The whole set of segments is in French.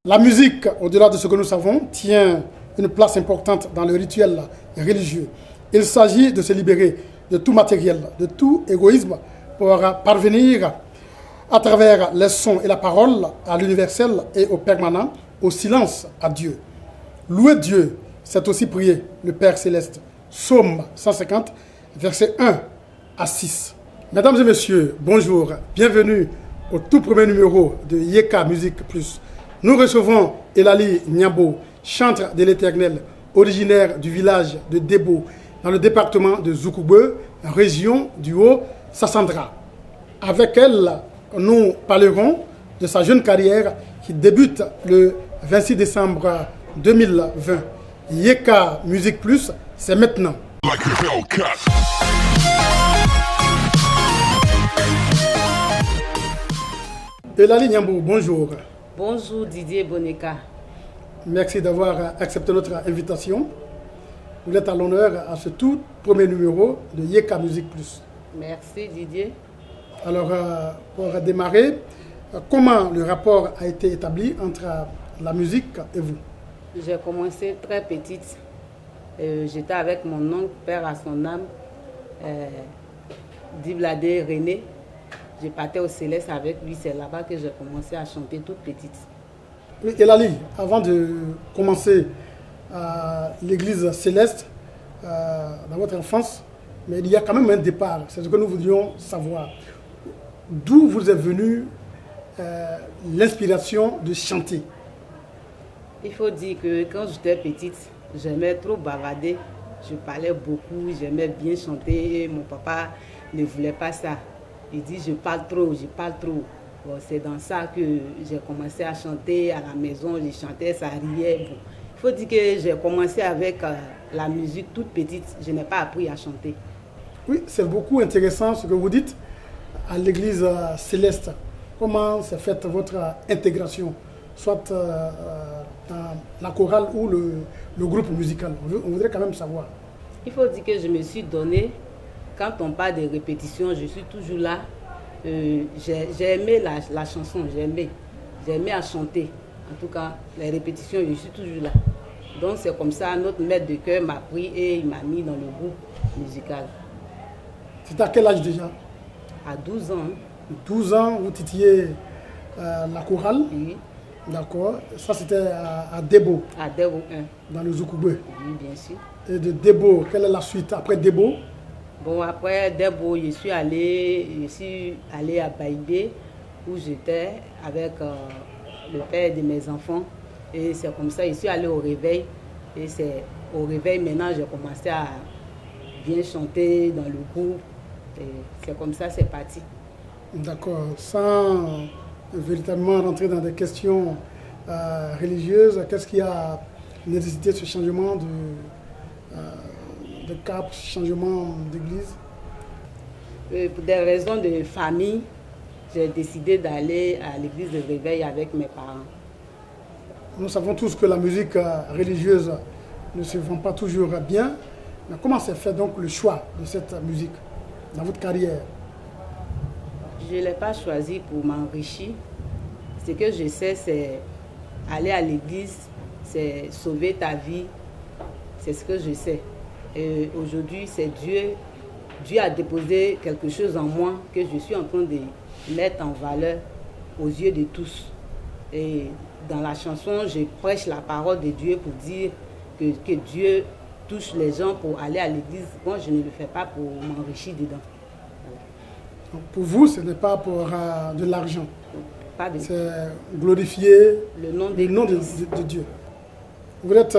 La musique, au-delà de ce que nous savons, tient une place importante dans le rituel religieux. Il s'agit de se libérer de tout matériel, de tout égoïsme pour parvenir à travers les sons et la parole à l'universel et au permanent, au silence à Dieu. Louer Dieu, c'est aussi prier le Père Céleste. Psaume 150, versets 1 à 6. Mesdames et messieurs, bonjour, bienvenue au tout premier numéro de Yeka Musique Plus. Nous recevons Elali Nyambo, chantre de l'Éternel, originaire du village de Debo, dans le département de Zoukoube, région du Haut-Sassandra. Avec elle, nous parlerons de sa jeune carrière qui débute le 26 décembre 2020. Yeka Musique Plus, c'est maintenant. Elali Nyambo, bonjour. Bonjour Didier Boneka. Merci d'avoir accepté notre invitation. Vous êtes à l'honneur à ce tout premier numéro de Yeka Musique Plus. Merci Didier. Alors, pour démarrer, comment le rapport a été établi entre la musique et vous? J'ai commencé très petite. J'étais avec mon oncle, père à son âme, Dibladé René. Je partais au Céleste avec lui, c'est là-bas que j'ai commencé à chanter toute petite. Oui, Elali, avant de commencer à l'église Céleste, dans votre enfance, mais il y a quand même un départ, c'est ce que nous voudrions savoir. D'où vous est venue l'inspiration de chanter? Il faut dire que quand j'étais petite, j'aimais trop bavarder. Je parlais beaucoup, j'aimais bien chanter. Mon papa ne voulait pas ça. Il dit je parle trop, je parle trop. Bon, c'est dans ça que j'ai commencé à chanter à la maison. Je chantais, ça riait. Bon. Il faut dire que j'ai commencé avec la musique toute petite. Je n'ai pas appris à chanter. Oui, c'est beaucoup intéressant ce que vous dites à l'église Céleste. Comment s'est faite votre intégration, soit dans la chorale ou le groupe musical? On voudrait quand même savoir. Il faut dire que je me suis donné. Quand on parle de répétition, je suis toujours là. J'ai aimé la chanson, j'ai aimé à chanter. En tout cas, les répétitions, je suis toujours là. Donc c'est comme ça, notre maître de chœur m'a pris et il m'a mis dans le groupe musical. C'était à quel âge déjà? À 12 ans. 12 ans, vous titillez la chorale? Oui. D'accord. Ça, c'était à Debo? À Debo 1. Dans le Zoukoube? Oui, bien sûr. Et de Debo, quelle est la suite après Debo? Bon, après Debo, je suis allé à Baïbé, où j'étais avec le père de mes enfants. Et c'est comme ça, je suis allé au réveil. Et c'est au réveil, maintenant, j'ai commencé à bien chanter dans le groupe. Et c'est comme ça, c'est parti. D'accord. Sans véritablement rentrer dans des questions religieuses, qu'est-ce qui a nécessité ce changement de cap, changement d'église? Pour des raisons de famille, j'ai décidé d'aller à l'église de réveil avec mes parents. Nous savons tous que la musique religieuse ne se vend pas toujours bien. Mais comment s'est fait donc le choix de cette musique dans votre carrière? Je ne l'ai pas choisi pour m'enrichir. Ce que je sais, c'est aller à l'église, c'est sauver ta vie. C'est ce que je sais. Et aujourd'hui, c'est Dieu. Dieu a déposé quelque chose en moi que je suis en train de mettre en valeur aux yeux de tous. Et dans la chanson, je prêche la parole de Dieu pour dire que Dieu touche les gens pour aller à l'église. Moi, je ne le fais pas pour m'enrichir dedans. Donc, pour vous, ce n'est pas pour de l'argent. Pas de... C'est glorifier le nom de Dieu. Vous êtes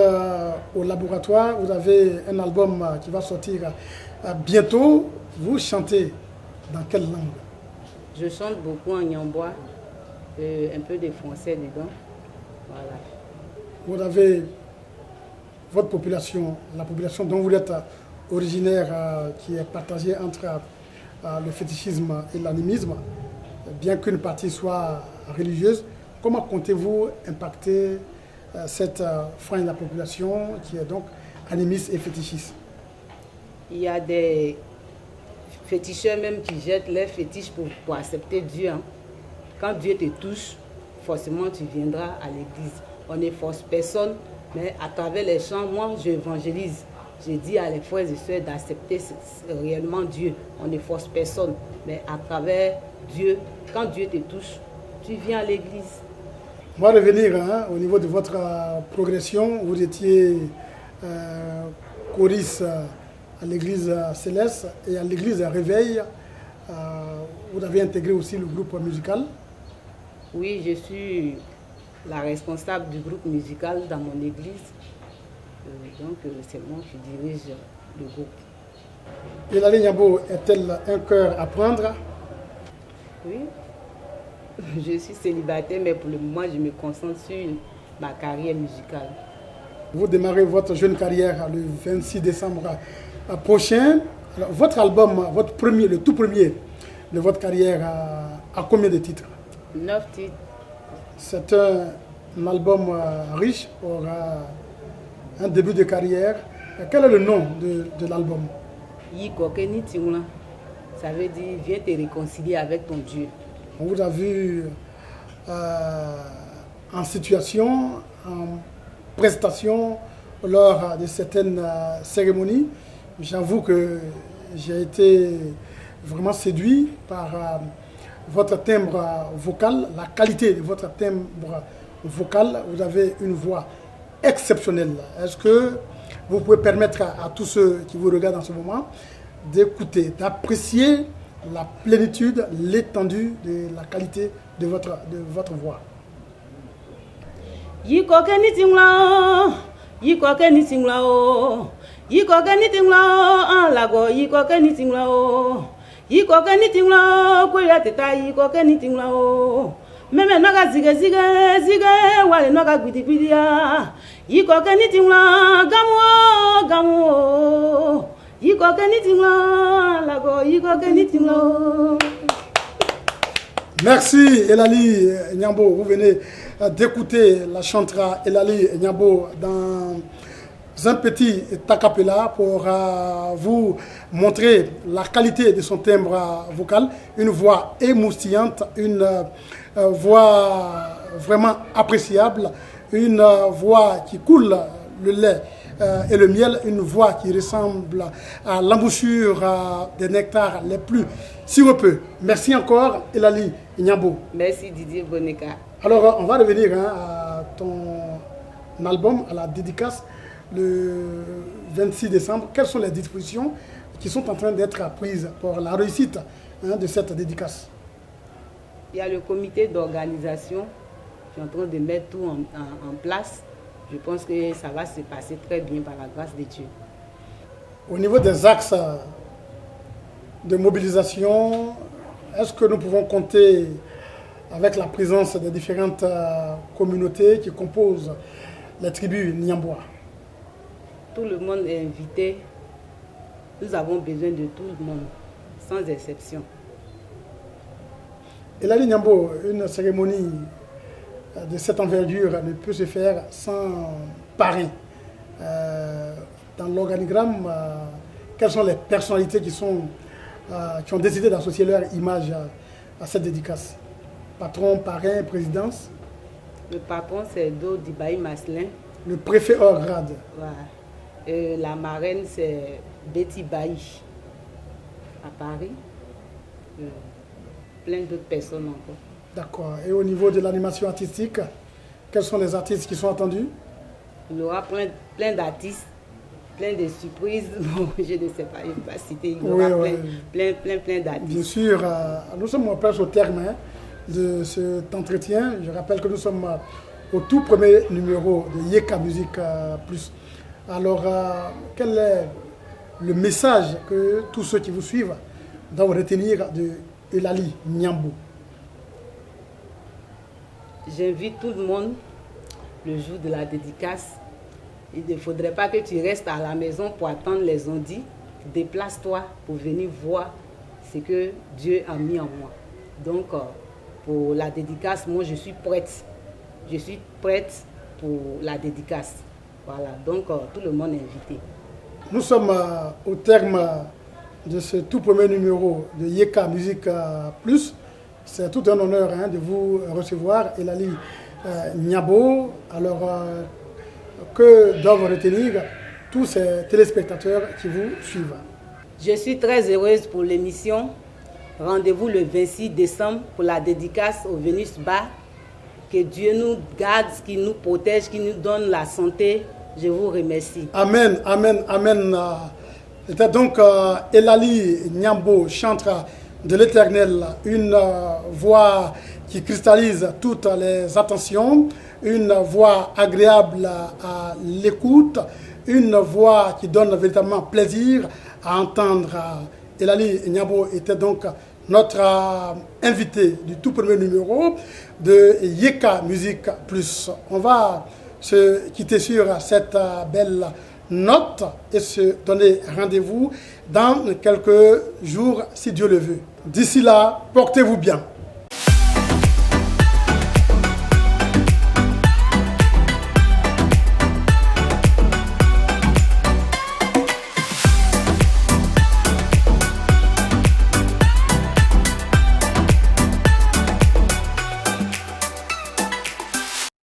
au laboratoire, vous avez un album qui va sortir bientôt. Vous chantez dans quelle langue? Je chante beaucoup en nyambois, un peu de français dedans. Voilà. Vous avez votre population, la population dont vous êtes originaire, qui est partagée entre le fétichisme et l'animisme, bien qu'une partie soit religieuse. Comment comptez-vous impacter cette frange de la population qui est donc animiste et fétichiste? Il y a des féticheurs même qui jettent leurs fétiches pour accepter Dieu. Hein. Quand Dieu te touche, forcément tu viendras à l'église. On ne force personne, mais à travers les chants, moi j'évangélise. Je dis à les frères et sœurs d'accepter réellement Dieu. On ne force personne, mais à travers Dieu, quand Dieu te touche, tu viens à l'église. On va revenir au niveau de votre progression. Vous étiez choriste à l'église Céleste et à l'église Réveil. Vous avez intégré aussi le groupe musical. Oui, je suis la responsable du groupe musical dans mon église. Donc c'est moi qui dirige le groupe. Elali Niambo est-elle un cœur à prendre? Oui, je suis célibataire, mais pour le moment, je me concentre sur ma carrière musicale. Vous démarrez votre jeune carrière le 26 décembre prochain. Alors, votre album, votre premier, le tout premier de votre carrière, a combien de titres? 9 titres. C'est un album riche pour un début de carrière. Quel est le nom de l'album? Yikokeni Tingla. Ça veut dire viens te réconcilier avec ton Dieu. On vous a vu en situation, en prestation lors de certaines cérémonies. J'avoue que j'ai été vraiment séduit par votre timbre vocal, la qualité de votre timbre vocal. Vous avez une voix exceptionnelle. Est-ce que vous pouvez permettre à tous ceux qui vous regardent en ce moment d'écouter, d'apprécier la plénitude, l'étendue de la qualité de votre voix? Yikokeni Tingla, Yikokeni Tingla, Yikokeni Tingla, Lago, Yikokeni Tingla, Yikokeni Tingla, Kuya Teta, Yikokeni Tingla, Meme Naga Zige Zige Zige, Wale Naga Gwidi Gwidia, Yikokeni Tingla, Gamu, Gamu, Yikokeni Tingla, Lago, Yikokeni Tingla. Merci Elali Niambo. Vous venez d'écouter la chanteuse Elali Niambo dans un petit acapella pour vous montrer la qualité de son timbre vocal, une voix émoustillante, une voix vraiment appréciable, une voix qui coule le lait et le miel, une voix qui ressemble à l'embouchure des nectars les plus sirupeux. Merci encore Elali Niambo. Merci Didier Boneka. Alors on va revenir à ton album, à la dédicace le 26 décembre. Quelles sont les dispositions qui sont en train d'être prises pour la réussite de cette dédicace? Il y a le comité d'organisation qui est en train de mettre tout en place. Je pense que ça va se passer très bien par la grâce de Dieu. Au niveau des axes de mobilisation, est-ce que nous pouvons compter avec la présence des différentes communautés qui composent les tribus Niambois? Tout le monde est invité. Nous avons besoin de tout le monde, sans exception. Elali Niambo, une cérémonie de cette envergure ne peut se faire sans parrain. Dans l'organigramme, quelles sont les personnalités qui ont décidé d'associer leur image à cette dédicace? Patron, parrain, présidence? Le patron, c'est Do Dibaï Maslin. Le préfet hors grade. Voilà. Et la marraine, c'est Betty Baï à Paris. Plein d'autres personnes encore. D'accord. Et au niveau de l'animation artistique, quels sont les artistes qui sont attendus? Il y aura plein d'artistes, plein de surprises. Bon, je ne sais pas, je ne vais pas citer. Il y aura plein d'artistes. Bien sûr, nous sommes presque au terme de cet entretien. Je rappelle que nous sommes au tout premier numéro de Yeka Musique Plus. Alors, quel est le message que tous ceux qui vous suivent doivent retenir de Elali Niambo? J'invite tout le monde le jour de la dédicace. Il ne faudrait pas que tu restes à la maison pour attendre les ondits. Déplace-toi pour venir voir ce que Dieu a mis en moi. Donc, pour la dédicace, moi, je suis prête. Je suis prête pour la dédicace. Voilà, donc tout le monde est invité. Nous sommes au terme de ce tout premier numéro de Yeka Musique Plus. C'est tout un honneur de vous recevoir, Elali Niabo. Alors, que doivent retenir tous ces téléspectateurs qui vous suivent? Je suis très heureuse pour l'émission. Rendez-vous le 26 décembre pour la dédicace au Vénus Bar. Que Dieu nous garde, qu'il nous protège, qu'il nous donne la santé. Je vous remercie. Amen, amen, amen. C'était donc Elali Niabo, chantre de l'Éternel, une voix qui cristallise toutes les attentions, une voix agréable à l'écoute, une voix qui donne véritablement plaisir à entendre. Elali Niabo était donc notre invité du tout premier numéro de Yeka Musique Plus. On va se quitter sur cette belle note et se donner rendez-vous dans quelques jours si Dieu le veut. D'ici là, portez-vous bien.